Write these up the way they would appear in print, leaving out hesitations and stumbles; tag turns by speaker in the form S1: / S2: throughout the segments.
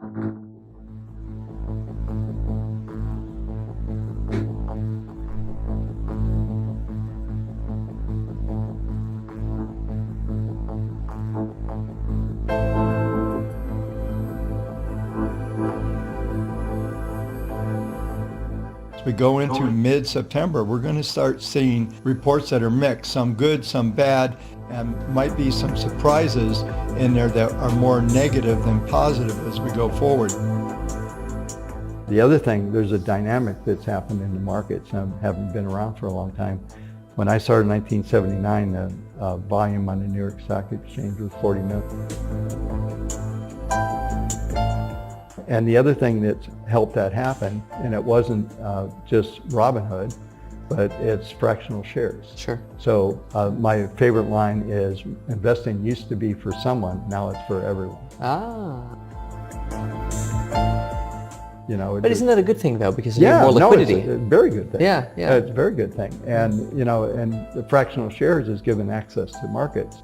S1: As we go into mid-September, we're going to start seeing reports that are mixed, some good, some bad, and might be some surprises in there that are more negative than positive as we go forward. The other thing, there's a dynamic that's happened in the markets. I haven't been around for a long time. When I started in 1979, the volume on the New York Stock Exchange was 40 million. And the other thing that's helped that happen, and it wasn't just Robinhood, but it's fractional shares.
S2: Sure.
S1: So my favorite line is, investing used to be for someone, now it's for everyone.
S2: Ah.
S1: You know,
S2: But isn't that a good thing though? Because you have more liquidity.
S1: No, it's a very good thing.
S2: Yeah.
S1: It's a very good thing. And, you know, and the fractional shares is given access to markets.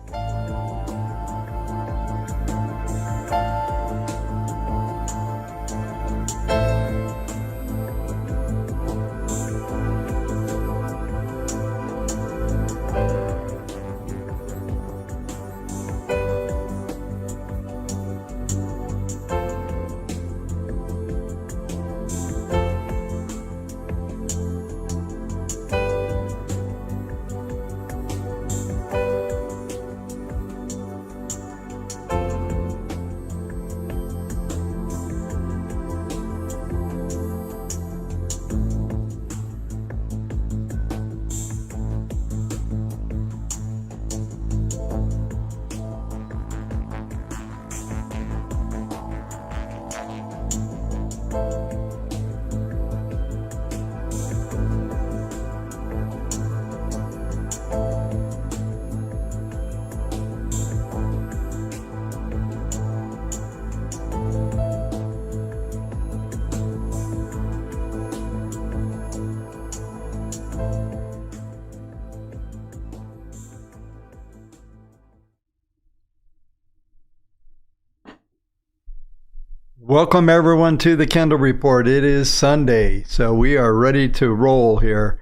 S1: Welcome everyone to the Kendall Report. It is Sunday, so we are ready to roll here.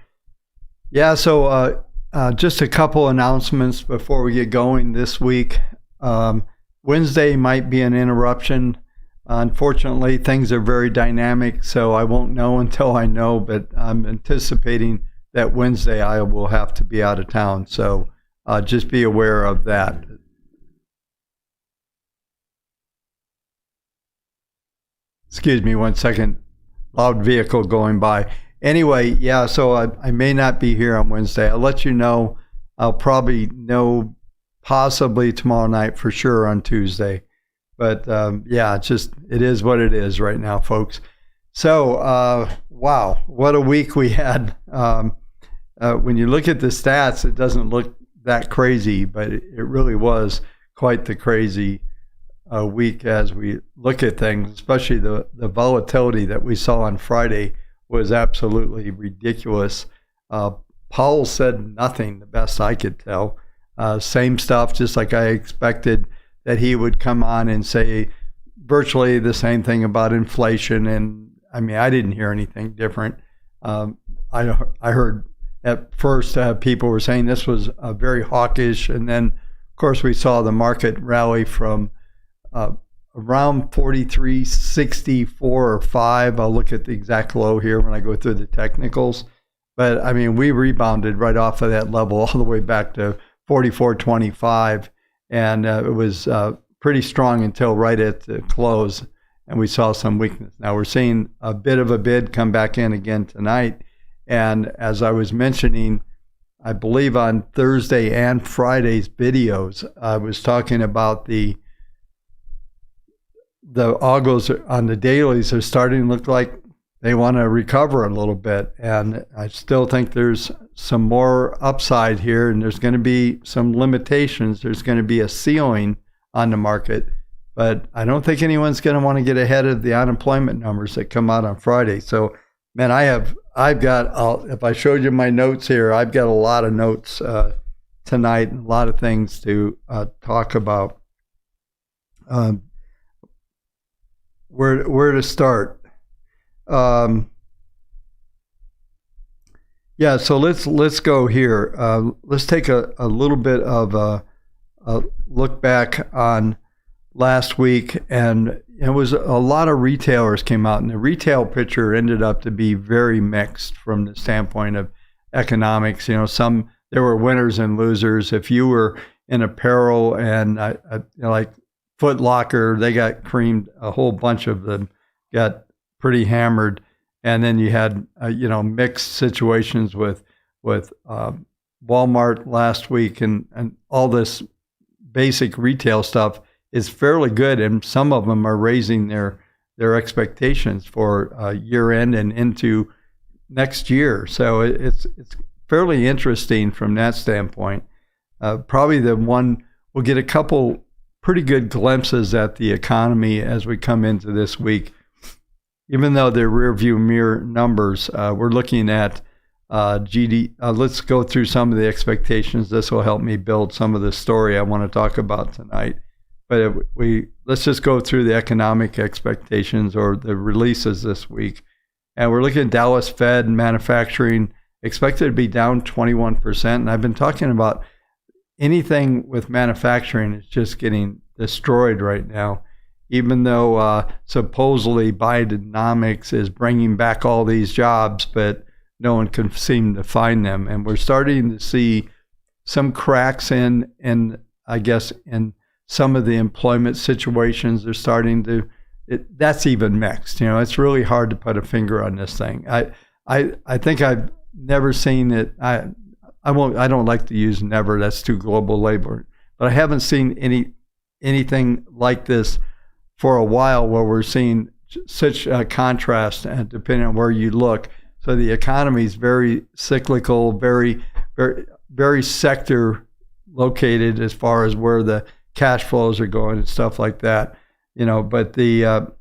S1: Yeah, so just a couple announcements before we get going this week. Wednesday might be an interruption. Unfortunately, things are very dynamic, so I won't know until I know, but I'm anticipating that Wednesday I will have to be out of town, so just be aware of that. Excuse me 1 second, loud vehicle going by. Anyway, yeah, so I may not be here on Wednesday. I'll let you know. I'll probably know possibly tomorrow night for sure on Tuesday. But yeah, it is what it is right now, folks. So, wow, what a week we had. When you look at the stats, it doesn't look that crazy, but it really was quite the crazy week as we look at things, especially the volatility that we saw on Friday was absolutely ridiculous. Powell said nothing, the best I could tell. Same stuff, just like I expected that he would come on and say virtually the same thing about inflation. And I mean, I didn't hear anything different. I heard at first people were saying this was very hawkish. And then, of course, we saw the market rally from around 43.64 or 5. I'll look at the exact low here when I go through the technicals. But I mean, we rebounded right off of that level all the way back to 44.25. And it was pretty strong until right at the close. And we saw some weakness. Now we're seeing a bit of a bid come back in again tonight. And as I was mentioning, I believe on Thursday and Friday's videos, I was talking about the algos on the dailies are starting to look like they want to recover a little bit. And I still think there's some more upside here, and there's going to be some limitations. There's going to be a ceiling on the market, but I don't think anyone's going to want to get ahead of the unemployment numbers that come out on Friday. So, man, I've got, if I showed you my notes here, I've got a lot of notes tonight and a lot of things to talk about. where to start. Yeah, so let's go here. Let's take a little bit of a look back on last week, and it was a lot of retailers came out, and the retail picture ended up to be very mixed from the standpoint of economics. There were winners and losers. If you were in apparel and like Foot Locker, they got creamed. A whole bunch of them got pretty hammered. And then you had, mixed situations with Walmart last week, and all this basic retail stuff is fairly good, and some of them are raising their expectations for year end and into next year. So it's fairly interesting from that standpoint. Probably the one we'll get a couple pretty good glimpses at the economy as we come into this week. Even though they're rear view mirror numbers, we're looking at GDP. Let's go through some of the expectations. This will help me build some of the story I want to talk about tonight. But let's just go through the economic expectations or the releases this week. And we're looking at Dallas Fed and manufacturing expected to be down 21%. And I've been talking about anything with manufacturing is just getting destroyed right now. Even though supposedly Bidenomics is bringing back all these jobs, but no one can seem to find them. And we're starting to see some cracks in I guess, in some of the employment situations. They're starting to, that's even mixed. It's really hard to put a finger on this thing. I think I've never seen it. I don't like to use never. That's too global labor. But I haven't seen anything like this for a while, where we're seeing such a contrast, and depending on where you look. So the economy is very cyclical, very, very, very sector located as far as where the cash flows are going and stuff like that. But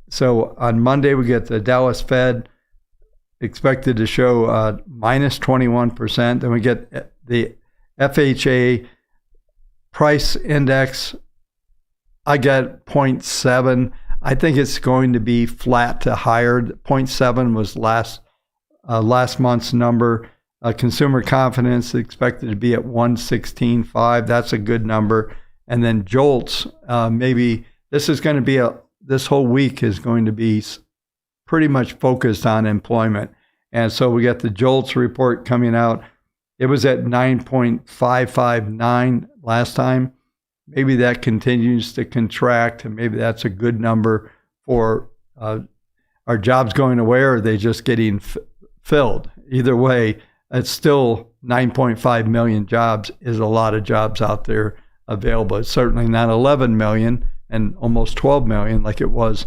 S1: so on Monday we get the Dallas Fed expected to show minus 21%. Then we get the FHA price index. I got 0.7. I think it's going to be flat to higher. 0.7 was last month's number. Consumer confidence expected to be at 116.5. That's a good number. And then JOLTS, maybe this is going to be this whole week is going to be pretty much focused on employment. And so we got the JOLTS report coming out. It was at 9.559 last time. Maybe that continues to contract, and maybe that's a good number for our jobs going away, or are they just getting filled? Either way, it's still 9.5 million jobs is a lot of jobs out there available. It's certainly not 11 million and almost 12 million like it was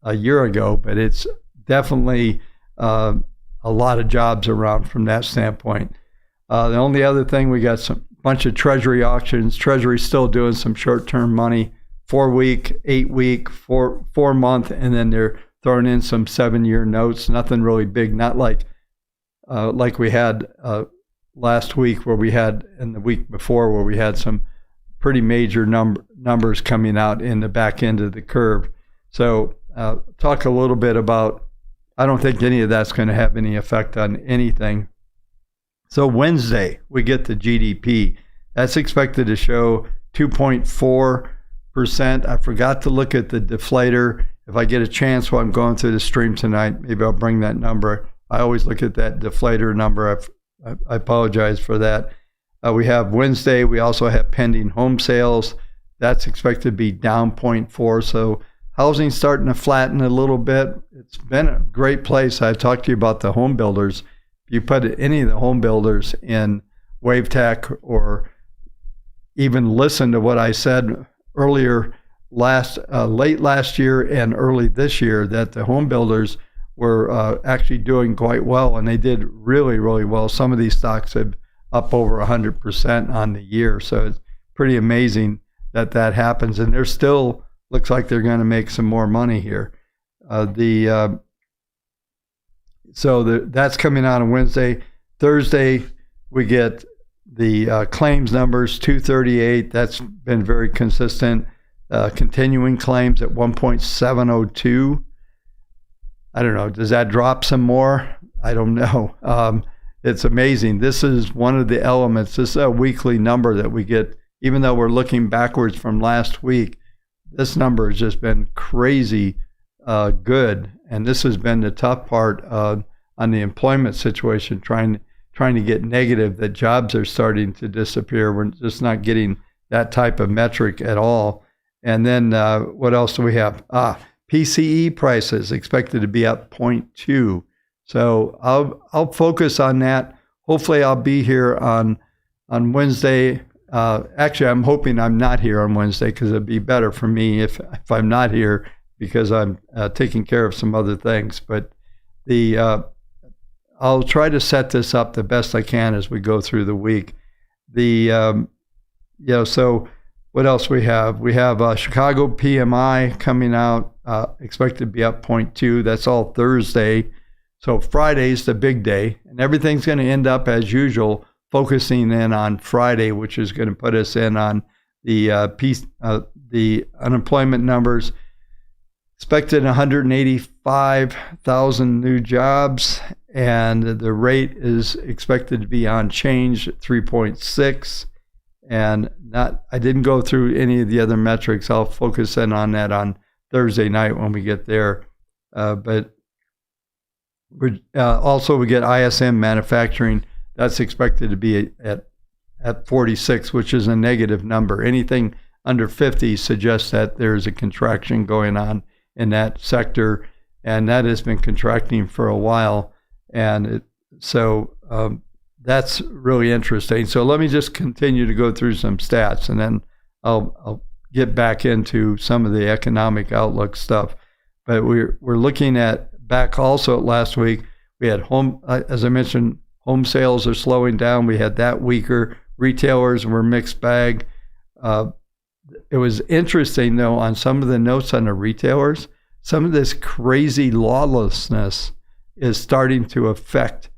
S1: a year ago, but it's definitely a lot of jobs around from that standpoint. The only other thing, we got some bunch of Treasury auctions. Treasury's still doing some short-term money, 4-week, 8-week, 4-month, and then they're throwing in some 7-year notes. Nothing really big, not like we had last week, where we had, and the week before, where we had some pretty major numbers coming out in the back end of the curve. So talk a little bit about, I don't think any of that's going to have any effect on anything. So Wednesday, we get the GDP. That's expected to show 2.4%. I forgot to look at the deflator. If I get a chance while I'm going through the stream tonight, maybe I'll bring that number. I always look at that deflator number. I apologize for that. We have Wednesday. We also have pending home sales. That's expected to be down 0.4. So housing's starting to flatten a little bit. It's been a great place. I talked to you about the home builders. If you put any of the home builders in WaveTech, or even listen to what I said earlier late last year and early this year, that the home builders were actually doing quite well, and they did really, really well. Some of these stocks have up over 100% on the year. So it's pretty amazing that happens. And they're still, looks like they're going to make some more money here. That's coming out on Wednesday. Thursday, we get the claims numbers, 238. That's been very consistent. Continuing claims at 1.702. I don't know. Does that drop some more? I don't know. It's amazing. This is one of the elements. This is a weekly number that we get, even though we're looking backwards from last week. This number has just been crazy good. And this has been the tough part on the employment situation, trying to get negative, that jobs are starting to disappear. We're just not getting that type of metric at all. And then what else do we have? PCE prices expected to be up 0.2. So I'll focus on that. Hopefully I'll be here on Wednesday. Actually, I'm hoping I'm not here on Wednesday, because it'd be better for me if I'm not here, because I'm taking care of some other things. But I'll try to set this up the best I can as we go through the week. So what else we have? We have Chicago PMI coming out, expected to be up 0.2. That's all Thursday. So Friday's the big day, and everything's going to end up as usual, focusing in on Friday, which is going to put us in on the unemployment numbers. Expected 185,000 new jobs, and the rate is expected to be unchanged at 3.6. And I didn't go through any of the other metrics. I'll focus in on that on Thursday night when we get there. But also we get ISM manufacturing. That's expected to be at 46, which is a negative number. Anything under 50 suggests that there's a contraction going on in that sector, and that has been contracting for a while. And that's really interesting. So let me just continue to go through some stats, and then I'll get back into some of the economic outlook stuff. But we're looking at back also last week. We had as I mentioned, home sales are slowing down. We had that weaker. Retailers were mixed bag. It was interesting, though, on some of the notes on the retailers, some of this crazy lawlessness is starting to affect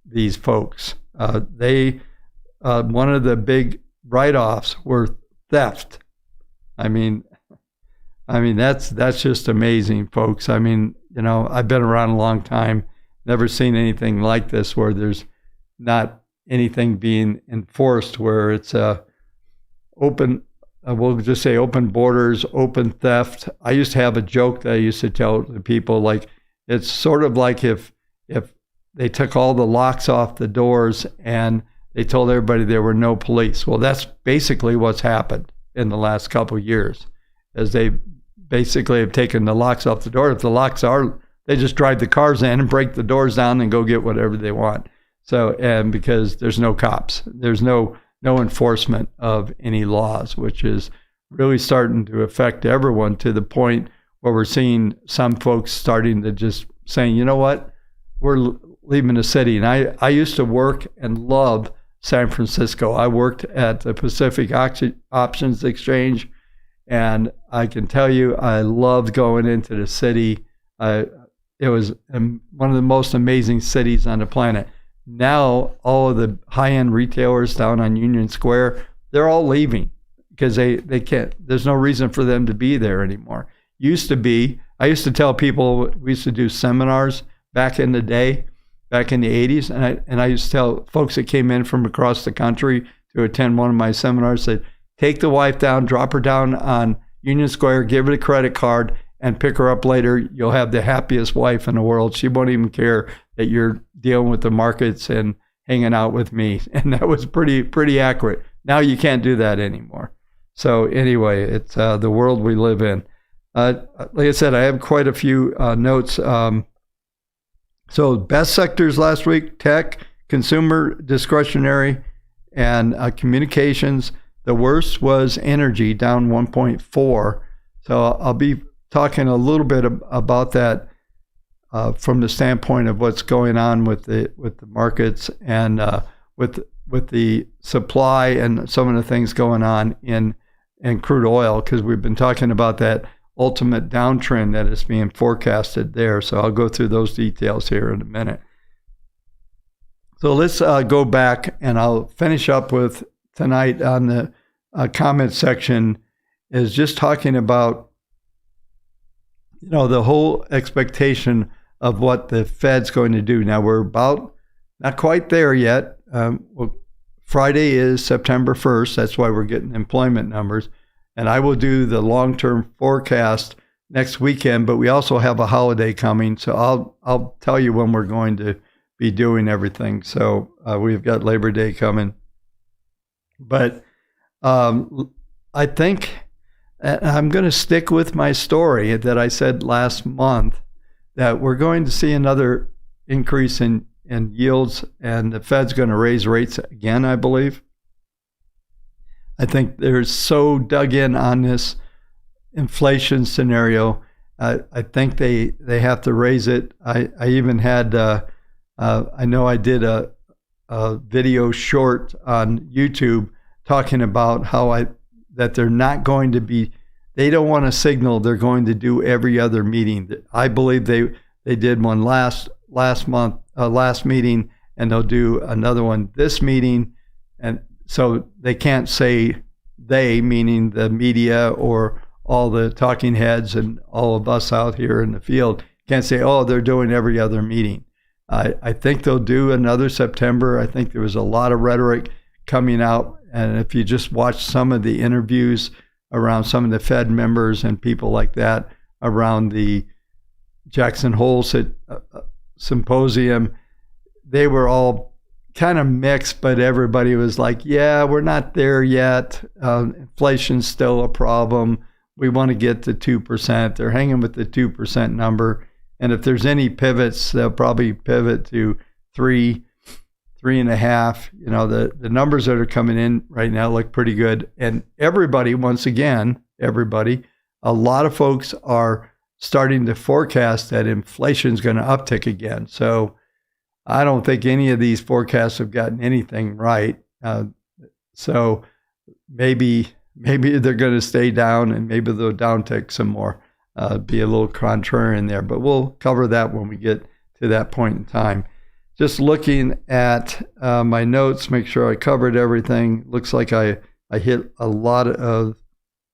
S1: these folks. One of the big write-offs were theft. I mean, that's just amazing, folks. I mean, I've been around a long time, never seen anything like this, where there's not anything being enforced, where it's open. We'll just say open borders, open theft. I used to have a joke that I used to tell the people, like, it's sort of like if they took all the locks off the doors and they told everybody there were no police. Well, that's basically what's happened in the last couple of years, as they basically have taken the locks off the door. If the locks are, they just drive the cars in and break the doors down and go get whatever they want. So, and because there's no cops, there's no enforcement of any laws, which is really starting to affect everyone, to the point where we're seeing some folks starting to just saying, you know what, we're leaving the city. And I used to work and love San Francisco. I worked at the Pacific Options Exchange, and I can tell you I loved going into the city. It was one of the most amazing cities on the planet. Now, all of the high-end retailers down on Union Square, they're all leaving because they can't. There's no reason for them to be there anymore. Used to be, I used to tell people, we used to do seminars back in the day, back in the 80s, and I used to tell folks that came in from across the country to attend one of my seminars, said, take the wife down, drop her down on Union Square, give her a credit card, and pick her up later. You'll have the happiest wife in the world. She won't even care that you're dealing with the markets and hanging out with me. And that was pretty accurate. Now you can't do that anymore. So anyway, it's the world we live in. Like I said, I have quite a few notes. So best sectors last week: tech, consumer discretionary, and communications. The worst was energy, down 1.4. So I'll be talking a little bit about that from the standpoint of what's going on with the markets and with the supply and some of the things going on in crude oil, because we've been talking about that ultimate downtrend that is being forecasted there. So I'll go through those details here in a minute. So let's go back, and I'll finish up with tonight on the comment section. is just talking about, the whole expectation of what the Fed's going to do. Now, we're about not quite there yet. Friday is September 1st. That's why we're getting employment numbers. And I will do the long-term forecast next weekend, but we also have a holiday coming. So I'll tell you when we're going to be doing everything. So we've got Labor Day coming. But I think I'm going to stick with my story that I said last month, that we're going to see another increase in yields, and the Fed's going to raise rates again, I believe. I think they're so dug in on this inflation scenario. I think they have to raise it. I even had, I know I did a video short on YouTube talking about how that they're not going to be, they don't want to signal they're going to do every other meeting. I believe they did one last meeting, and they'll do another one this meeting. And so they can't say they, meaning the media or all the talking heads and all of us out here in the field, can't say, oh, they're doing every other meeting. I think they'll do another September. I think there was a lot of rhetoric coming out. And if you just watch some of the interviews around some of the Fed members and people like that around the Jackson Hole symposium, they were all kind of mixed, but everybody was like, yeah, we're not there yet. Inflation's still a problem. We want to get to 2%. They're hanging with the 2% number. And if there's any pivots, they'll probably pivot to 3.5. The numbers that are coming in right now look pretty good. And everybody, once again, a lot of folks are starting to forecast that inflation is going to uptick again. So I don't think any of these forecasts have gotten anything right. So maybe they're going to stay down, and maybe they'll downtick some more, be a little contrarian there. But we'll cover that when we get to that point in time. Just looking at my notes, make sure I covered everything. Looks like I hit a lot of,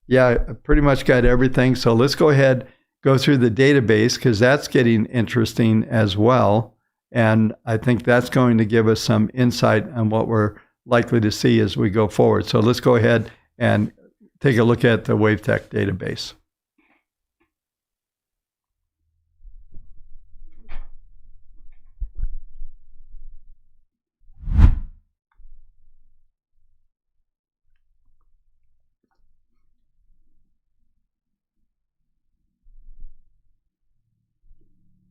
S1: I pretty much got everything. So let's go ahead, go through the database, because that's getting interesting as well. And I think that's going to give us some insight on what we're likely to see as we go forward. So let's go ahead and take a look at the WaveTech database.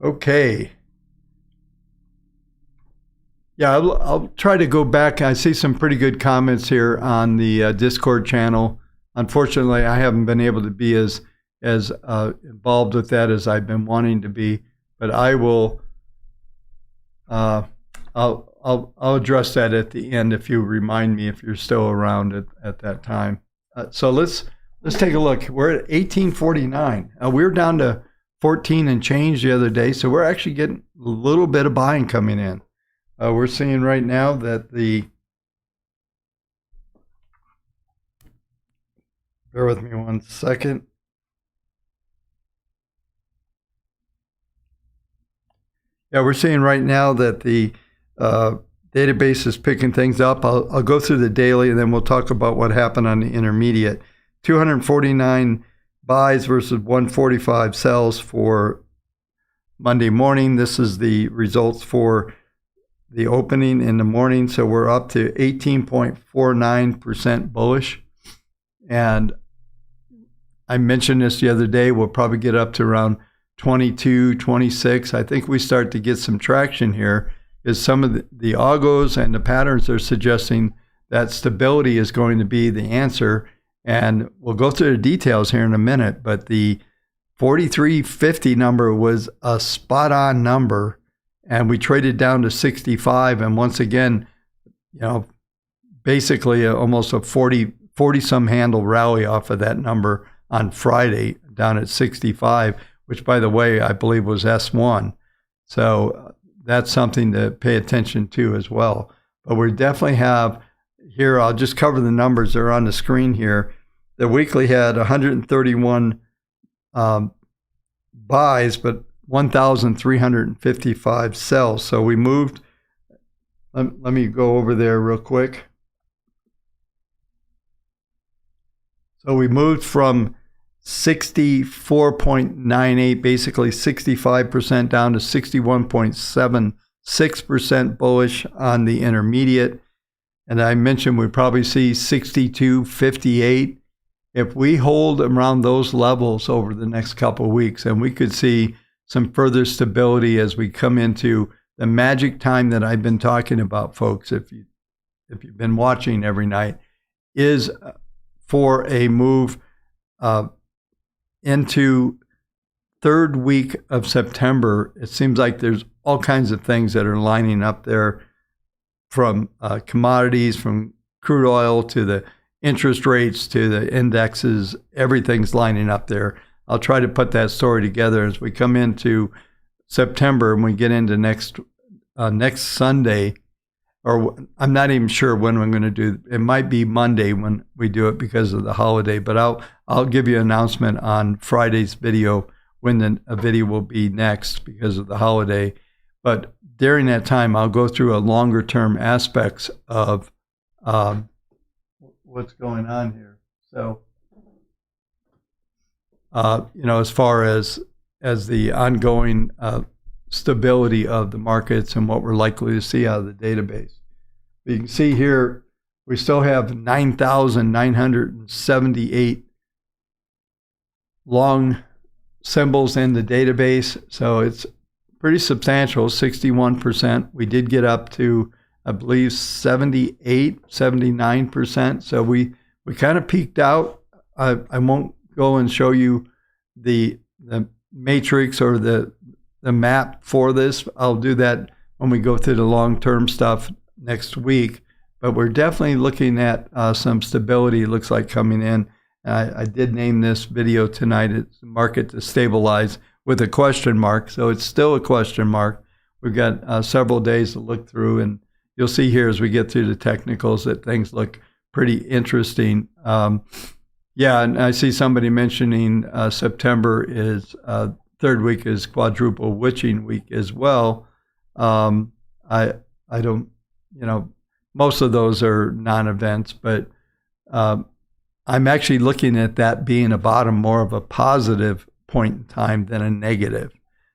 S1: Okay. Yeah, I'll try to go back. I see some pretty good comments here on the Discord channel. Unfortunately, I haven't been able to be as involved with that as I've been wanting to be, but I will. I'll address that at the end if you remind me, if you're still around at that time. So let's take a look. We're at 1849. We were down to 14 and change the other day, so we're actually getting a little bit of buying coming in. We're seeing right now that bear with me one second. Yeah, we're seeing right now that the database is picking things up. I'll go through the daily, and then we'll talk about what happened on the intermediate. 249 buys versus 145 sells for Monday morning. This is the results for the opening in the morning. So we're up to 18.49% bullish. And I mentioned this the other day, we'll probably get up to around 22, 26. I think we start to get some traction here, is some of the algos and the patterns are suggesting that stability is going to be the answer. And we'll go through the details here in a minute, but the 43.50 number was a spot on number, and we traded down to 65. And once again, basically almost a 40 some handle rally off of that number on Friday down at 65, which, by the way, I believe was S1. So that's something to pay attention to as well. But we definitely have here, I'll just cover the numbers. They're on the screen here. The weekly had 131 buys, but 1,355 sells. So we moved. Let me go over there real quick. So we moved from 64.98, basically 65% down to 61.76% bullish on the intermediate. And I mentioned we probably see 62.58. If we hold around those levels over the next couple of weeks, and we could see some further stability as we come into the magic time that I've been talking about, folks, if you've been watching every night, is for a move into third week of September. It seems like there's all kinds of things that are lining up there, from commodities, from crude oil to the interest rates to the indexes. Everything's lining up there. I'll try to put that story together as we come into September and we get into next Sunday, or I'm not even sure when I'm going to do it. It might be Monday when we do it because of the holiday, but I'll give you an announcement on Friday's video when a video will be next because of the holiday. But during that time, I'll go through a longer term aspects of what's going on here. So, as far as the ongoing stability of the markets and what we're likely to see out of the database. You can see here, we still have 9,978 long symbols in the database. So it's pretty substantial, 61%. We did get up to, I believe, 78, 79%. So we kind of peaked out. I won't go and show you the matrix or the map for this. I'll do that when we go through the long-term stuff next week. But we're definitely looking at some stability, it looks like, coming in. I did name this video tonight, it's market to stabilize, with a question mark. So it's still a question mark. We've got several days to look through, and you'll see here as we get through the technicals that things look pretty interesting. Yeah, and I see somebody mentioning September is third week is quadruple witching week as well. I don't, most of those are non-events, but I'm actually looking at that being a bottom, more of a positive point in time than a negative.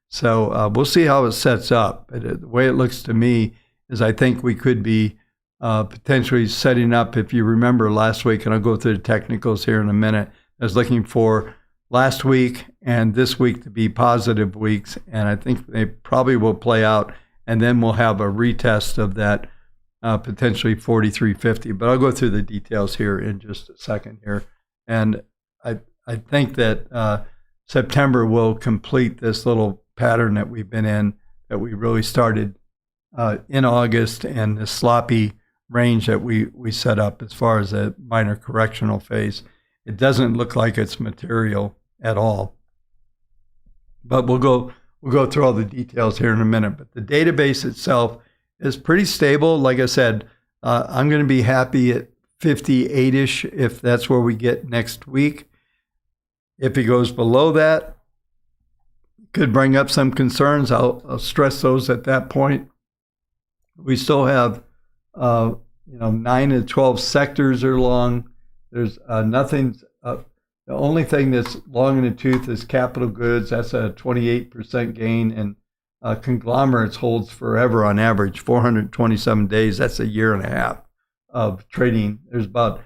S1: So we'll see how it sets up. But the way it looks to me is I think we could be potentially setting up, if you remember last week, and I'll go through the technicals here in a minute, I was looking for last week and this week to be positive weeks, and I think they probably will play out, and then we'll have a retest of that potentially 43.50. But I'll go through the details here in just a second here. And I think that September will complete this little pattern that we've been in, that we really started in August, and the sloppy range that we set up as far as a minor correctional phase. It doesn't look like it's material at all. But we'll go through all the details here in a minute. But the database itself is pretty stable. Like I said, I'm going to be happy at 58-ish if that's where we get next week. If it goes below that, could bring up some concerns. I'll stress those at that point. We still have 9 to 12 sectors are long. There's nothing. The only thing that's long in the tooth is capital goods. That's a 28% gain, and conglomerates holds forever on average, 427 days. That's a year and a half of trading. There's about,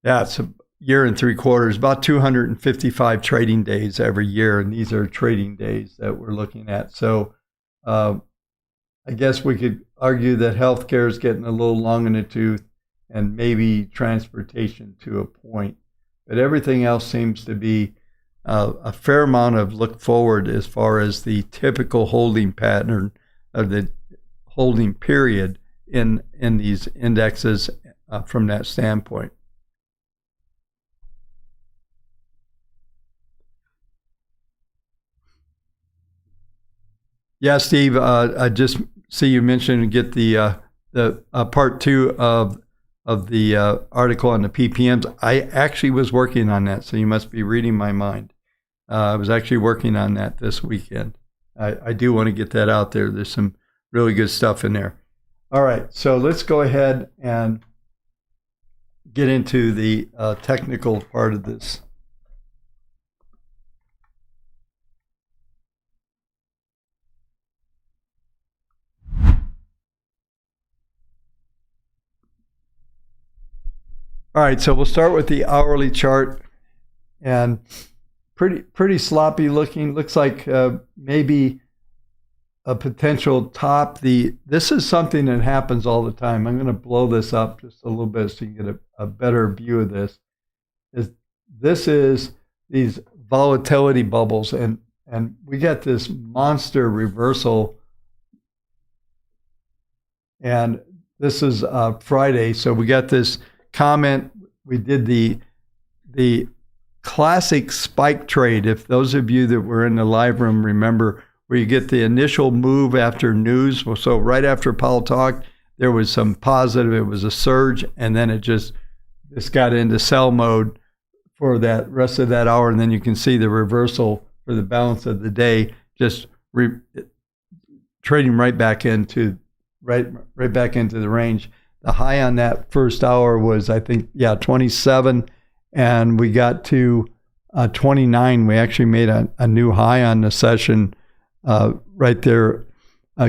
S1: it's a year and 3/4, about 255 trading days every year, and these are trading days that we're looking at. So I guess we could argue that healthcare is getting a little long in the tooth, and maybe transportation to a point. But everything else seems to be a fair amount of look forward as far as the typical holding pattern of the holding period in these indexes from that standpoint. Yeah, Steve, I just see you mentioned get the part 2 of of the article on the PPMs. I actually was working on that, so you must be reading my mind. I was actually working on that this weekend. I do want to get that out there. There's some really good stuff in there. All right, so let's go ahead and get into the technical part of this. All right, so we'll start with the hourly chart, and pretty sloppy looking. Looks like maybe a potential top. This is something that happens all the time. I'm going to blow this up just a little bit so you can get a better view of this. This is these volatility bubbles, and we get this monster reversal. And this is Friday, so we got this comment. We did the classic spike trade. If those of you that were in the live room remember, where you get the initial move after news. So right after Powell talked, there was some positive. It was a surge, and then it got into sell mode for that rest of that hour, and then you can see the reversal for the balance of the day, just trading right back into the range. The high on that first hour was, I think, 27, and we got to 29. We actually made a new high on the session right there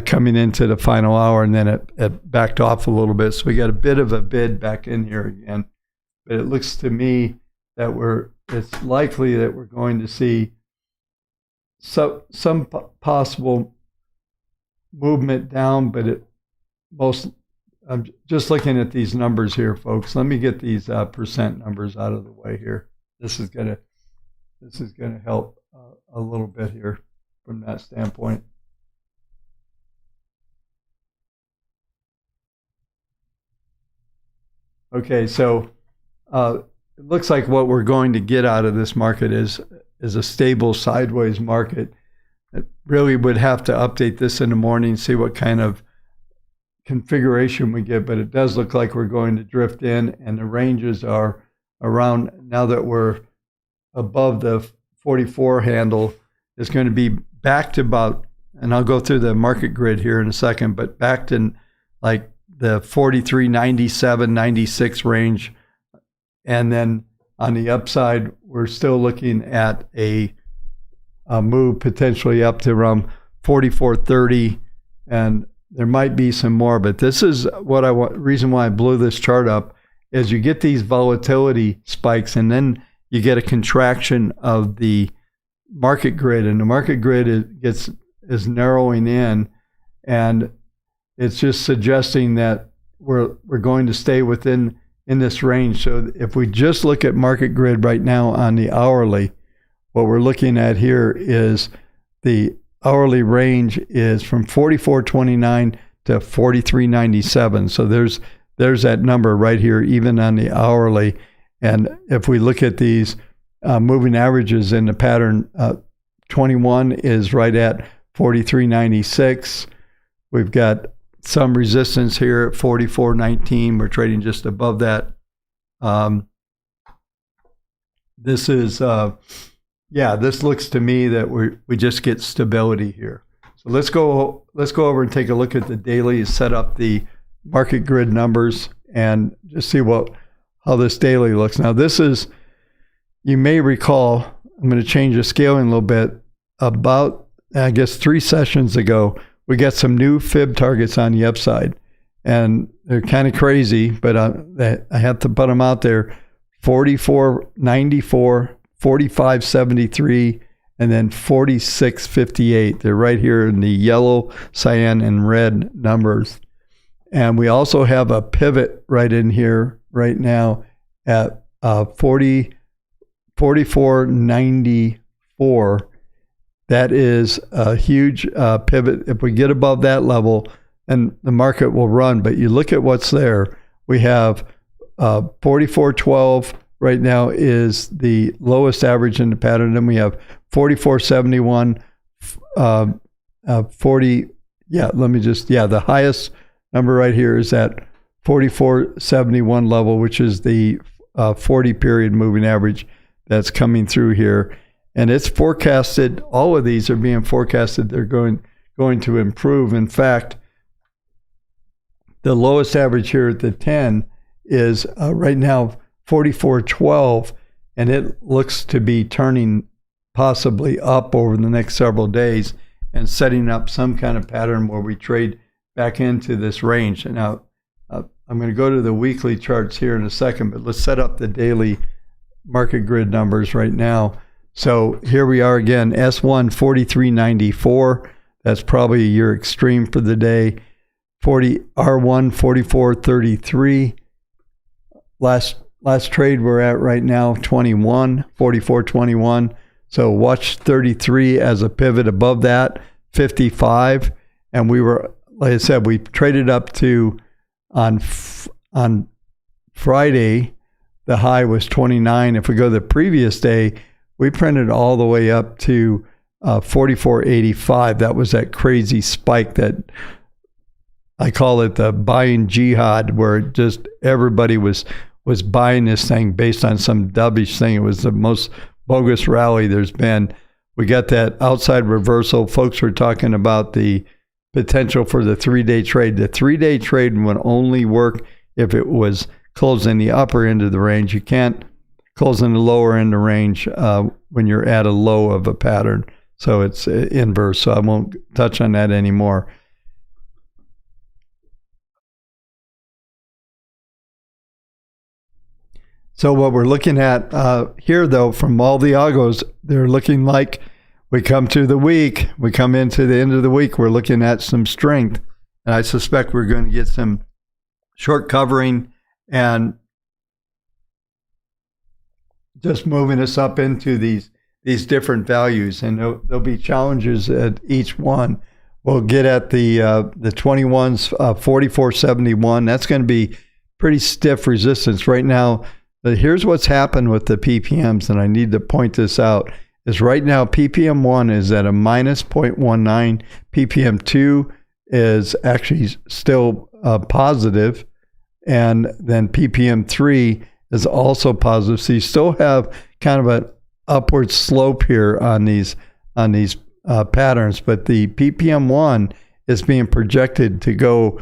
S1: coming into the final hour, and then it backed off a little bit. So we got a bit of a bid back in here again. But it looks to me that it's likely that we're going to see some possible movement down, but I'm just looking at these numbers here, folks. Let me get these percent numbers out of the way here. This is gonna help a little bit here from that standpoint. Okay, so it looks like what we're going to get out of this market is a stable sideways market. It really would have to update this in the morning, see what kind of configuration we get, but it does look like we're going to drift in, and the ranges are around, now that we're above the 44 handle, it's going to be back to about, and I'll go through the market grid here in a second, but back to like the 43, 97, 96 range. And then on the upside, we're still looking at a move potentially up to around 44.30, and there might be some more, but this is what I want. Reason why I blew this chart up is you get these volatility spikes, and then you get a contraction of the market grid, and the market grid is narrowing in, and it's just suggesting that we're going to stay in this range. So if we just look at market grid right now on the hourly, what we're looking at here is the hourly range is from 44.29 to 43.97. So there's that number right here, even on the hourly. And if we look at these moving averages in the pattern, 21 is right at 43.96. We've got some resistance here at 44.19. We're trading just above that. This is this looks to me that we just get stability here. So let's go over and take a look at the daily, set up the market grid numbers, and just see how this daily looks. Now this is, you may recall, I'm going to change the scaling a little bit. About, I guess, 3 sessions ago, we got some new fib targets on the upside, and they're kind of crazy, but I have to put them out there. 44.94, 45.73, and then 46.58. They're right here in the yellow, cyan, and red numbers. And we also have a pivot right in here right now at 44.94. That is a huge pivot. If we get above that level, then the market will run. But you look at what's there. We have 44.12 right now is the lowest average in the pattern. Then we have 44.71, the highest number right here is at 4471 level, which is the 40 period moving average that's coming through here. And it's forecasted, all of these are being forecasted, they're going to improve. In fact, the lowest average here at the 10 is right now 4412, and it looks to be turning possibly up over the next several days and setting up some kind of pattern where we trade back into this range. And now I'm going to go to the weekly charts here in a second, but let's set up the daily market grid numbers right now. So here we are again, S1 4394. That's probably your extreme for the day. R1 4433. Last trade we're at right now, 4421. So watch 33 as a pivot above that, 55. And we were, like I said, we traded up to on Friday, the high was 29. If we go the previous day, we printed all the way up to 44.85. That was that crazy spike that I call it the buying jihad, where just everybody was buying this thing based on some dovish thing. It was the most bogus rally there's been. We got that outside reversal. Folks were talking about the potential for the 3-day trade. The 3-day trade would only work if it was closing the upper end of the range. You can't close in the lower end of the range when you're at a low of a pattern. So it's inverse. So I won't touch on that anymore. So what we're looking at here, though, from all the algos, they're looking like we come to the week. We come into the end of the week, we're looking at some strength. And I suspect we're going to get some short covering and just moving us up into these different values. And there'll be challenges at each one. We'll get at the 21s, 4471. That's going to be pretty stiff resistance right now. But here's what's happened with the PPMs, and I need to point this out, is right now PPM 1 is at a minus 0.19. PPM 2 is actually still positive, and then PPM 3 is also positive. So you still have kind of an upward slope here on these patterns, but the PPM 1 is being projected to go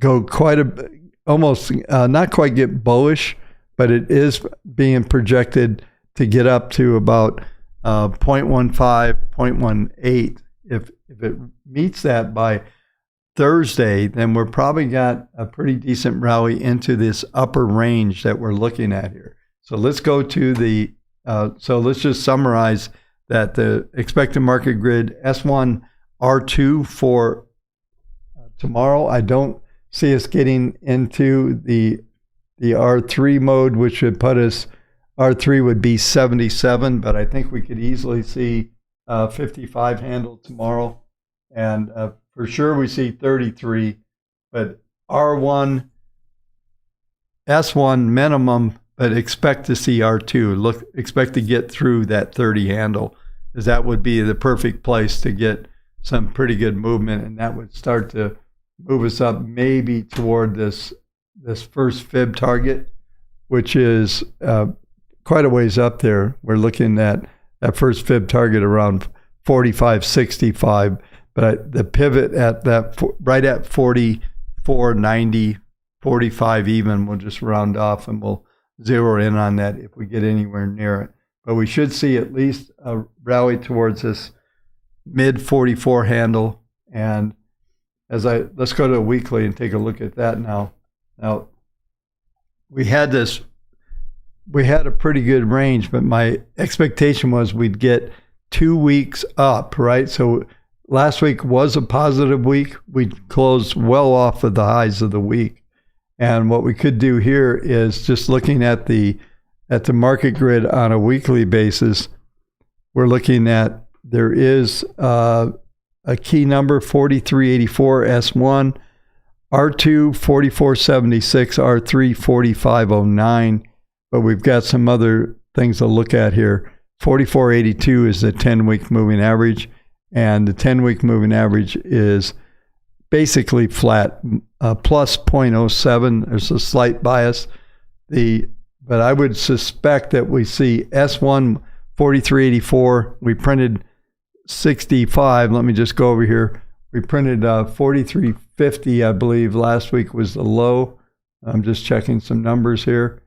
S1: quite a bit. Almost not quite get bullish, but it is being projected to get up to about 0.15, 0.18. If it meets that by Thursday, then we're probably got a pretty decent rally into this upper range that we're looking at here. So let's go to so let's just summarize that the expected market grid S1 R2 for tomorrow. I don't see us getting into the R3 mode, which would put us, R3 would be 77, but I think we could easily see 55 handle tomorrow. And for sure we see 33, but R1, S1 minimum, but expect to see R2. Expect to get through that 30 handle, as that would be the perfect place to get some pretty good movement, and that would start to move us up maybe toward this first fib target, which is quite a ways up there. We're looking at that first fib target around 45.65, but the pivot at that right at 44.90, 45 even, we'll just round off and we'll zero in on that if we get anywhere near it. But we should see at least a rally towards this mid 44 handle. And let's go to a weekly and take a look at that now. Now, we had a pretty good range, but my expectation was we'd get 2 weeks up, right? So last week was a positive week. We closed well off of the highs of the week. And what we could do here is just looking at the market grid on a weekly basis, we're looking at, there is a key number, 4384 S1, R2 4476, R3 4509, but we've got some other things to look at here. 4482 is the 10-week moving average, and the 10-week moving average is basically flat, plus 0.07. There's a slight bias. But I would suspect that we see S1 43.84. We printed 65. Let me just go over here. We printed 43.50, I believe. Last week was the low. I'm just checking some numbers here.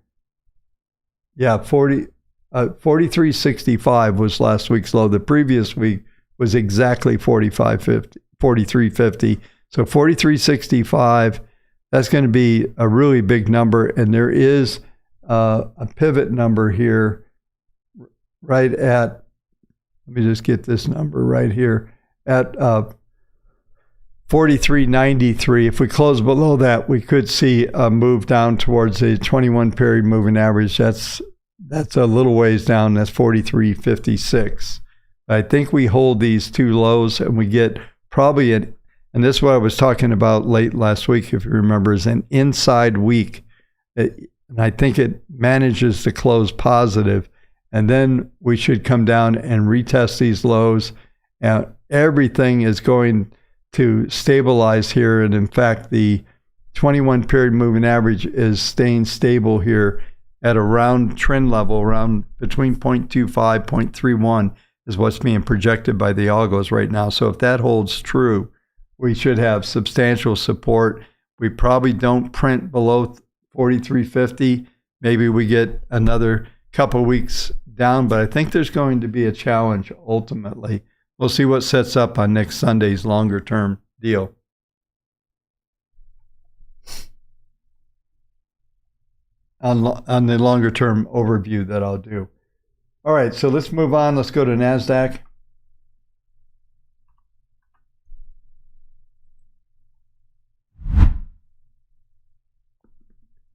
S1: Yeah, 43.65 was last week's low. The previous week was exactly 43.50. So 43.65, that's going to be a really big number. And there is a pivot number here right at, let me just get this number right here, at 43.93. If we close below that, we could see a move down towards a 21 period moving average. That's a little ways down. That's 43.56. I think we hold these two lows and we get probably and this is what I was talking about late last week, if you remember, is an inside week. And I think it manages to close positive. And then we should come down and retest these lows. And everything is going to stabilize here. And in fact, the 21 period moving average is staying stable here at around trend level, around between 0.25, 0.31 is what's being projected by the algos right now. So if that holds true, we should have substantial support. We probably don't print below 43.50. Maybe we get another couple weeks down, but I think there's going to be a challenge ultimately. We'll see what sets up on next Sunday's longer term deal. On the longer term overview that I'll do. All right, so let's move on. Let's go to NASDAQ.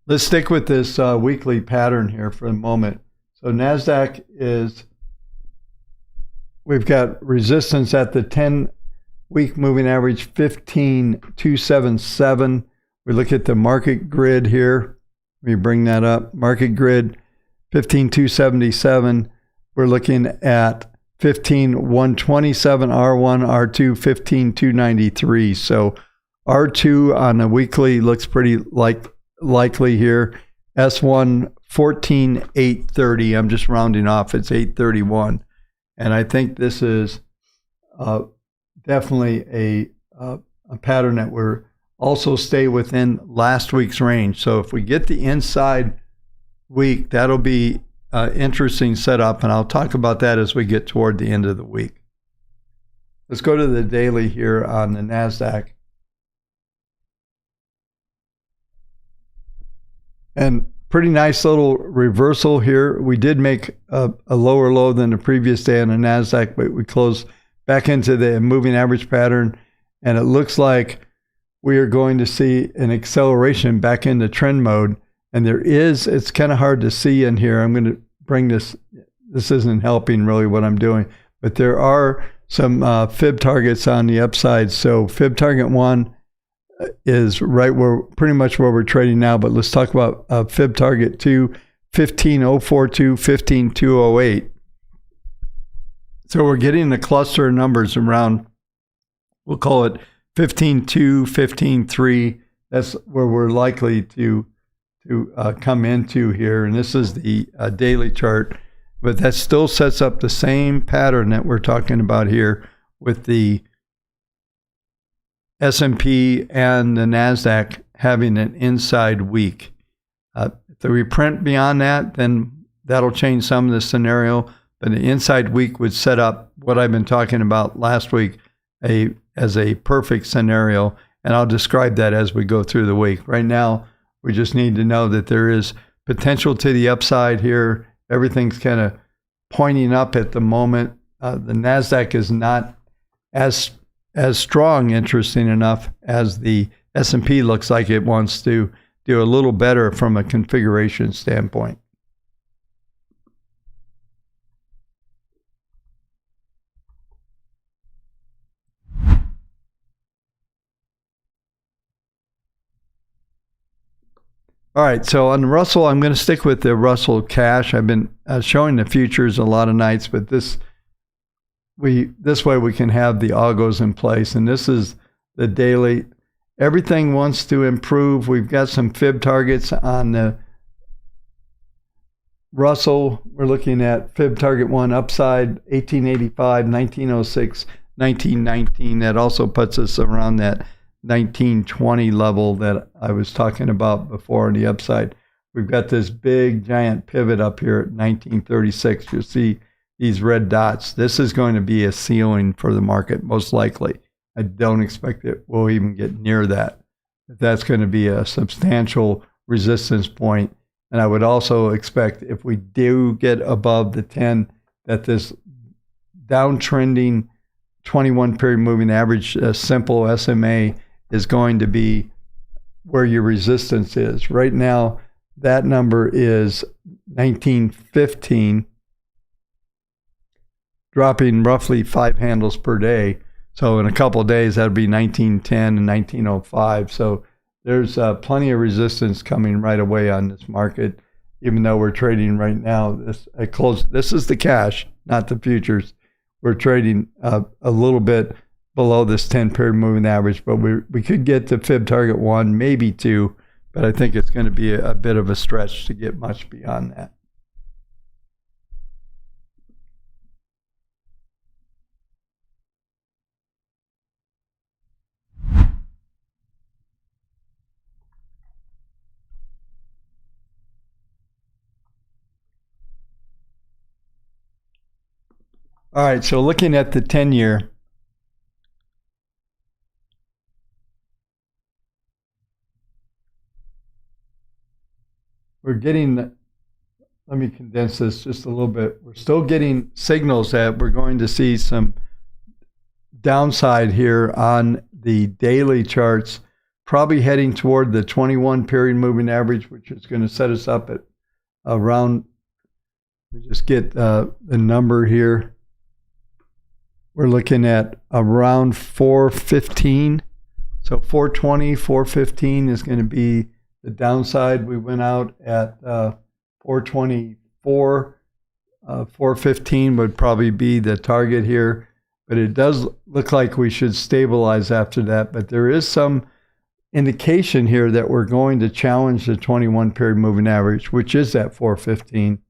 S1: Let's stick with this weekly pattern here for a moment. So NASDAQ we've got resistance at the 10-week moving average, 15,277. We look at the market grid here. Let me bring that up. Market grid, 15,277. We're looking at 15,127 R1, R2, 15,293. So R2 on a weekly looks pretty likely here. S1, 14,830. I'm just rounding off. It's 831. And I think this is definitely a pattern that we're also stay within last week's range. So if we get the inside week, that'll be an interesting setup, and I'll talk about that as we get toward the end of the week. Let's go to the daily here on the NASDAQ. And pretty nice little reversal here. We did make a lower low than the previous day on the NASDAQ, but we closed back into the moving average pattern, and it looks like we are going to see an acceleration back into trend mode. And it's kind of hard to see in here. I'm going to bring this isn't helping really what I'm doing, but there are some fib targets on the upside. So fib target 1 is pretty much where we're trading now, but let's talk about fib target 2, 15,042, 15,208. So we're getting the cluster of numbers around, we'll call it 15.2, 15.3. That's where we're likely to come into here. And this is the daily chart, but that still sets up the same pattern that we're talking about here with the S&P and the NASDAQ having an inside week. If we print beyond that, then that'll change some of the scenario. But the inside week would set up what I've been talking about last week as a perfect scenario, and I'll describe that as we go through the week. Right now, we just need to know that there is potential to the upside here. Everything's kind of pointing up at the moment. The NASDAQ is not as strong, interesting enough, as the S&P looks like it wants to do a little better from a configuration standpoint. All right, so on Russell, I'm going to stick with the Russell cash. I've been showing the futures a lot of nights, but this way we can have the algos in place. And this is the daily. everything wants to improve. We've got some fib targets on the Russell. We're looking at fib target 1 upside 1885, 1906, 1919. That also puts us around that 1920 level that I was talking about before on the upside. We've got this big giant pivot up here at 1936. You'll see these red dots. This is going to be a ceiling for the market, most likely. I don't expect it will even get near that. That's going to be a substantial resistance point. And I would also expect if we do get above the 10, that this downtrending 21 period moving average simple SMA is going to be where your resistance is. Right now, that number is 1915, dropping roughly 5 handles per day. So in a couple of days, that would be 1910 and 1905. So there's plenty of resistance coming right away on this market, even though we're trading right now. This is the cash, not the futures. We're trading a little bit below this 10-period moving average, but we could get to fib target 1, maybe 2, but I think it's going to be a bit of a stretch to get much beyond that. All right, so looking at the 10-year, we're getting, let me condense this just a little bit. We're still getting signals that we're going to see some downside here on the daily charts, probably heading toward the 21 period moving average, which is going to set us up at around, we just get the number here. We're looking at around 415. So 420, 415 is going to be the downside. We went out at 424. 415 would probably be the target here. But it does look like we should stabilize after that. But there is some indication here that we're going to challenge the 21 period moving average, which is at 415.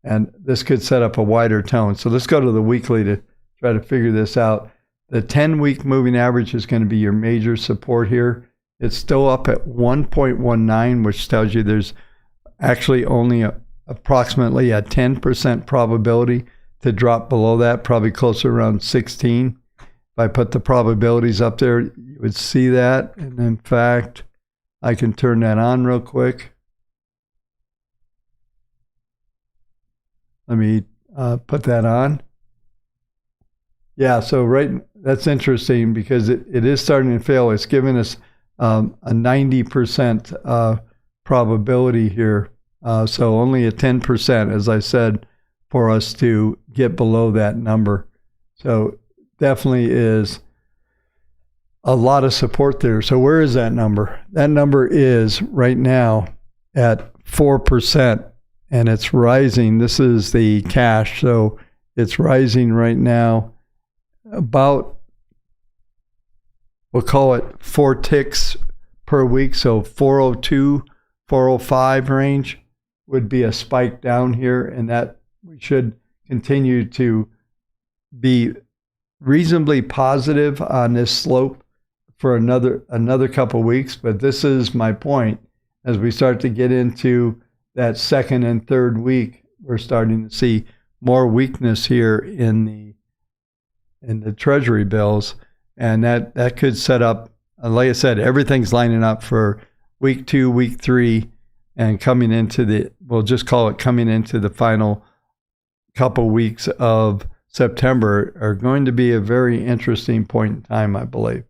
S1: And this could set up a wider tone. So let's go to the weekly to try to figure this out. The 10-week moving average is going to be your major support here. It's still up at 1.19, which tells you there's actually only approximately a 10% probability to drop below that, probably closer around 16. If I put the probabilities up there, you would see that. And in fact, I can turn that on real quick. Let me put that on. Yeah, so that's interesting because it is starting to fail. It's giving us a 90% probability here. So only a 10%, as I said, for us to get below that number. So definitely is a lot of support there. So where is that number? That number is right now at 4%, and it's rising. This is the cash. So it's rising right now about, we'll call it 4 ticks per week. So 402, 405 range would be a spike down here, and that we should continue to be reasonably positive on this slope for another couple weeks. But this is my point. As we start to get into that second and third week, we're starting to see more weakness here in the treasury bills, and that could set up, like I said, everything's lining up for week 2, week 3, and coming into we'll just call it coming into the final couple weeks of September are going to be a very interesting point in time, I believe.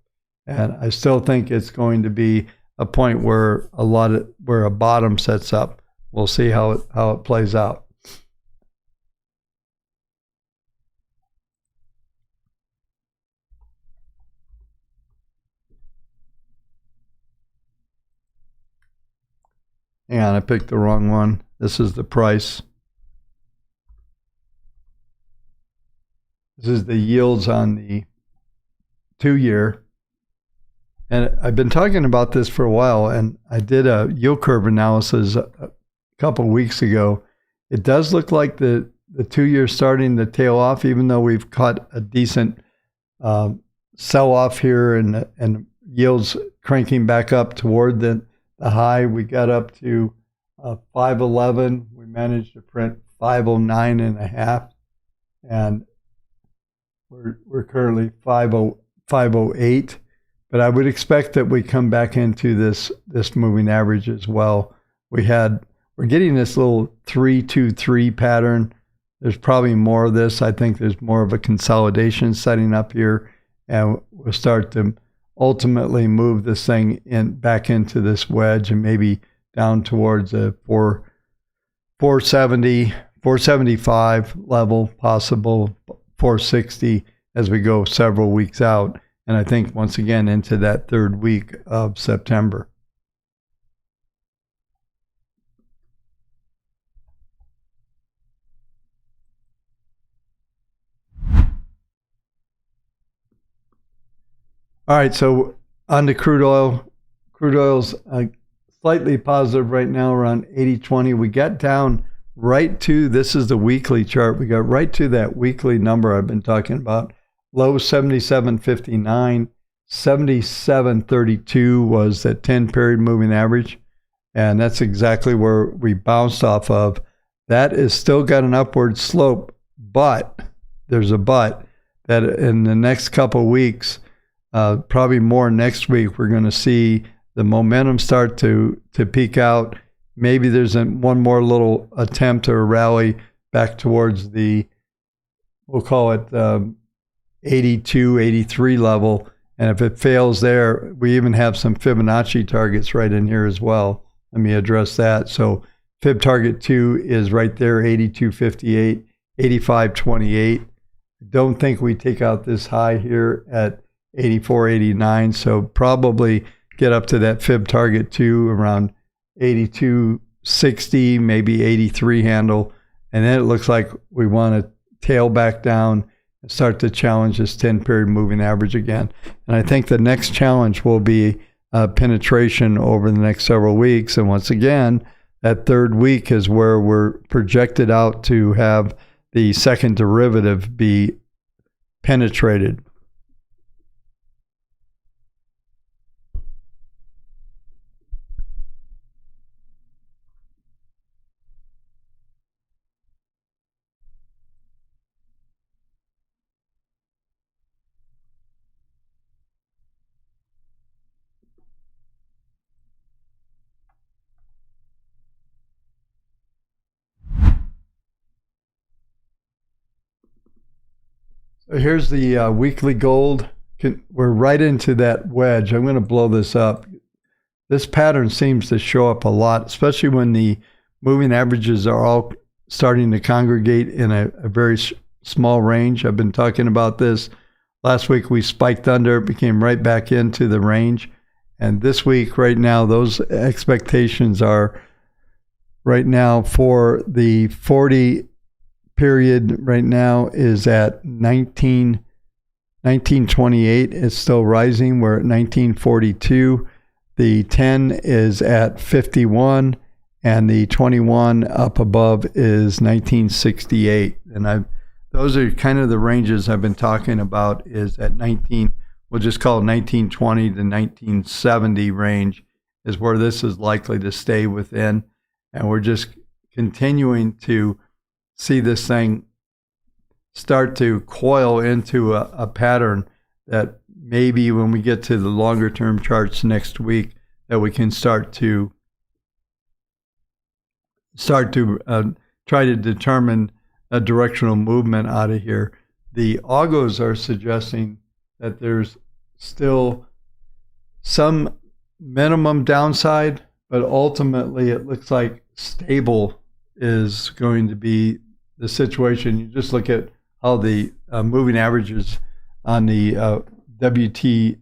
S1: And I still think it's going to be a point where where a bottom sets up. We'll see how it plays out. Hang on, I picked the wrong one. This is the price. This is the yields on the 2-year. And I've been talking about this for a while, and I did a yield curve analysis a couple of weeks ago. It does look like the 2-year starting to tail off, even though we've caught a decent sell-off here and yields cranking back up toward the high. We got up to 511. We managed to print 509.5, and we're currently 508. But I would expect that we come back into this moving average as well. We're getting this little 3-2-3 pattern. There's probably more of this. I think there's more of a consolidation setting up here, and we'll start to ultimately move this thing back into this wedge and maybe down towards a 470, 475 level, possible 460 as we go several weeks out. And I think once again into that third week of September. All right, so on to crude oil. Crude oil's slightly positive right now, around 80.20. We got down right to, this is the weekly chart, we got right to that weekly number I've been talking about. Low 77.59, 77.32 was that 10-period moving average, and that's exactly where we bounced off of. That is still got an upward slope, but there's a but, that in the next couple of weeks, probably more next week, we're going to see the momentum start to peak out. Maybe there's one more little attempt or rally back towards the, we'll call it 82, 83 level. And if it fails there, we even have some Fibonacci targets right in here as well. Let me address that. So Fib target 2 is right there, 82.58, 85.28. Don't think we take out this high here at 84.89. So probably get up to that Fib target 2 around 82.60, maybe 83 handle. And then it looks like we want to tail back down and start to challenge this 10-period moving average again. And I think the next challenge will be penetration over the next several weeks. And once again, that third week is where we're projected out to have the second derivative be penetrated. So here's the weekly gold. We're right into that wedge. I'm going to blow this up. This pattern seems to show up a lot, especially when the moving averages are all starting to congregate in a very small range. I've been talking about this. Last week we spiked under, it became right back into the range. And this week, right now, those expectations are right now for the 40 period right now is at 1928. It's still rising. We're at 1942. The 10 is at 51, and the 21 up above is 1968. And those are kind of the ranges I've been talking about, is at 19, we'll just call it 1920 to 1970 range is where this is likely to stay within. And we're just continuing to see this thing start to coil into a pattern that maybe when we get to the longer term charts next week, that we can start to try to determine a directional movement out of here. The algos are suggesting that there's still some minimum downside, but ultimately it looks like stable is going to be the situation. You just look at how the moving averages on the WT,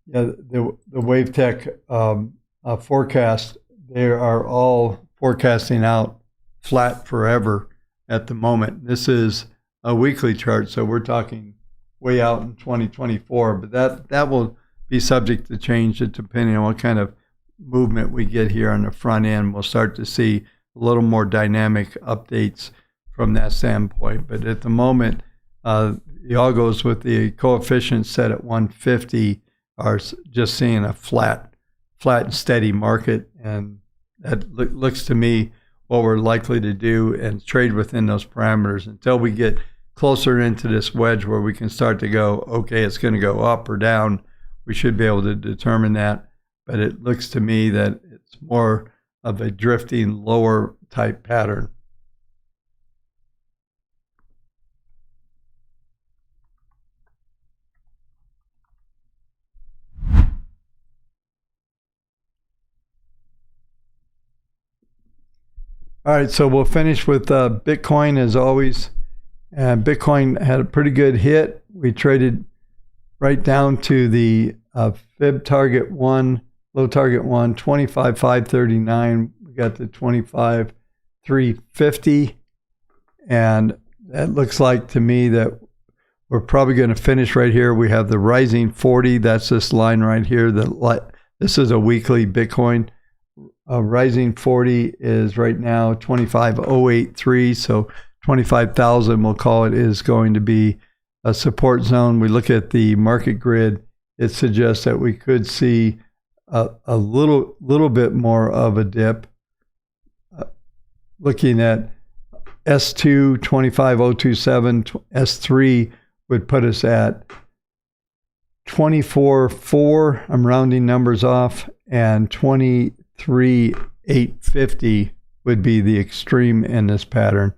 S1: the WaveTech forecast, they are all forecasting out flat forever at the moment. This is a weekly chart, so we're talking way out in 2024. But that will be subject to change depending on what kind of movement we get here on the front end. We'll start to see a little more dynamic updates from that standpoint. But at the moment, the algos with the coefficient set at 150 are just seeing a flat and steady market, and that looks to me what we're likely to do and trade within those parameters until we get closer into this wedge where we can start to go, okay, it's going to go up or down. We should be able to determine that, but it looks to me that it's more of a drifting lower type pattern. All right, so we'll finish with Bitcoin as always. Bitcoin had a pretty good hit. We traded right down to the fib target 1, low target 1, 25,539. We got the 25,350. And that looks like to me that we're probably going to finish right here. We have the rising 40. That's this line right here. This is a weekly Bitcoin. Rising 40 is right now 25,083, so 25,000 we'll call it is going to be a support zone. We look at the market grid, it suggests that we could see a little bit more of a dip. Looking at S2 25,027, S3 would put us at 24,4, I'm rounding numbers off, and 23,850 would be the extreme in this pattern.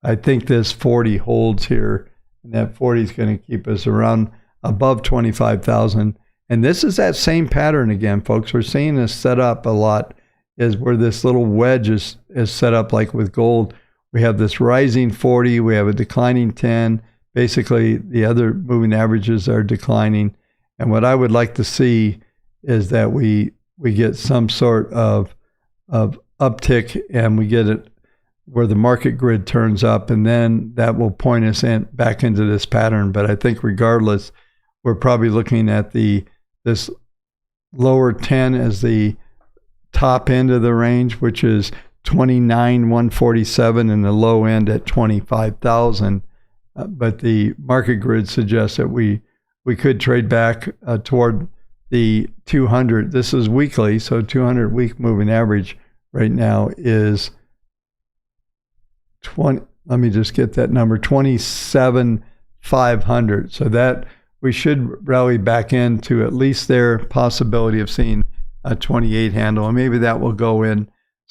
S1: I think this 40 holds here, and that 40 is going to keep us around above 25,000. And this is that same pattern again, folks. We're seeing this set up a lot, is where this little wedge is set up like with gold. We have this rising 40, we have a declining 10. Basically, the other moving averages are declining. And what I would like to see is that we get some sort of uptick, and we get it where the market grid turns up, and then that will point us back into this pattern. But I think regardless, we're probably looking at this lower 10 as the top end of the range, which is 29,147, and the low end at 25,000. But the market grid suggests that we could trade back toward the 200. This is weekly, so 200 week moving average right now is 20. Let me just get that number, 27,500. So that we should rally back into at least their possibility of seeing a 28 handle, and maybe that will go in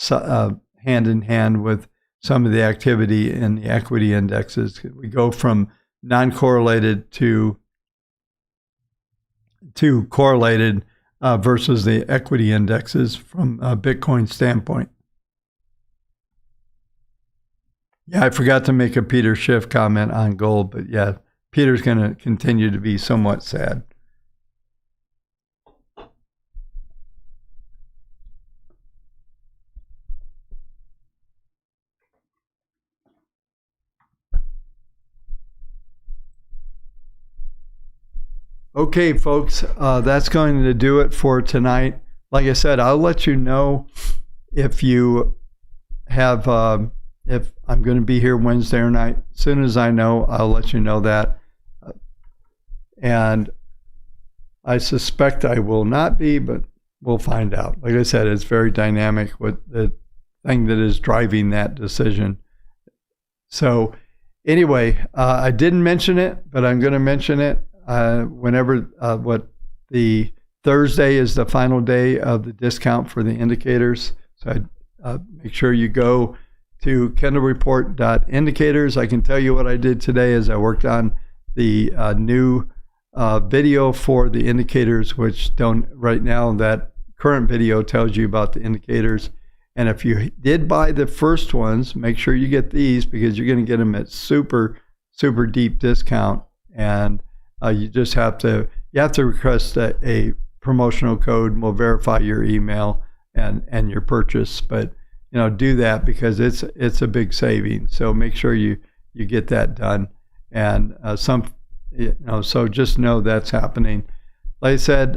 S1: hand in hand with some of the activity in the equity indexes. We go from non-correlated to correlated versus the equity indexes from a Bitcoin standpoint. Yeah, I forgot to make a Peter Schiff comment on gold, but yeah, Peter's going to continue to be somewhat sad. Okay, folks, that's going to do it for tonight. Like I said, I'll let you know if you have, if I'm going to be here Wednesday or night. As soon as I know, I'll let you know that. And I suspect I will not be, but we'll find out. Like I said, it's very dynamic with the thing that is driving that decision. So anyway, I didn't mention it, but I'm going to mention it. What the Thursday is the final day of the discount for the indicators. So make sure you go to kendallreport.indicators. I can tell you what I did today is I worked on the new video for the indicators, which don't right now. That current video tells you about the indicators. And if you did buy the first ones, make sure you get these because you're going to get them at super deep discount. And you just have to request a promotional code, and we'll verify your email and your purchase. But do that because it's a big saving. So make sure you get that done. And So just know that's happening. Like I said,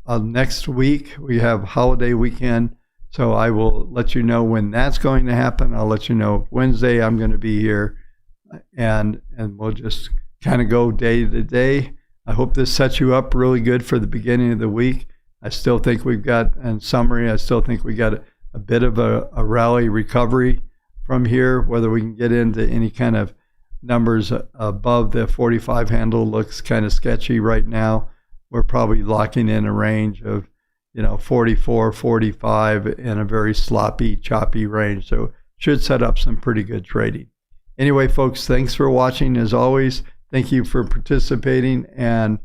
S1: next week we have holiday weekend, so I will let you know when that's going to happen. I'll let you know Wednesday I'm going to be here, and we'll just kind of go day to day. I hope this sets you up really good for the beginning of the week. I still think we've got, in summary, I still think we got a bit of a rally recovery from here. Whether we can get into any kind of numbers above the 45 handle looks kind of sketchy right now. We're probably locking in a range of 44, 45 in a very sloppy, choppy range. So should set up some pretty good trading. Anyway, folks, thanks for watching. As always, thank you for participating, and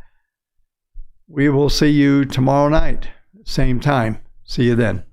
S1: we will see you tomorrow night, same time. See you then.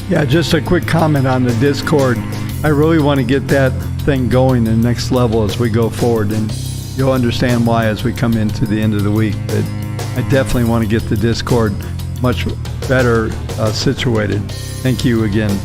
S1: Yeah, just a quick comment on the Discord. I really want to get that thing going to the next level as we go forward, and you'll understand why as we come into the end of the week. But I definitely want to get the Discord much better situated. Thank you again.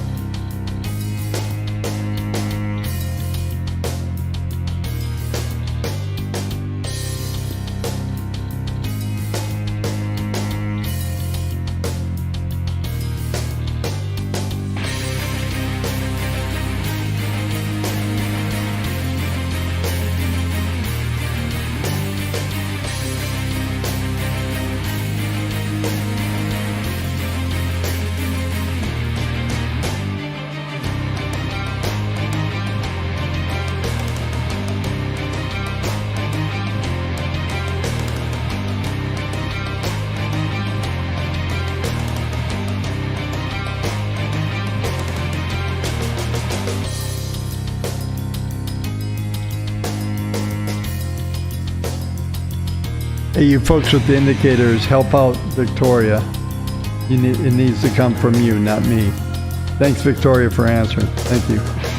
S1: Hey, you folks with the indicators, help out Victoria. It needs to come from you, not me. Thanks, Victoria, for answering. Thank you.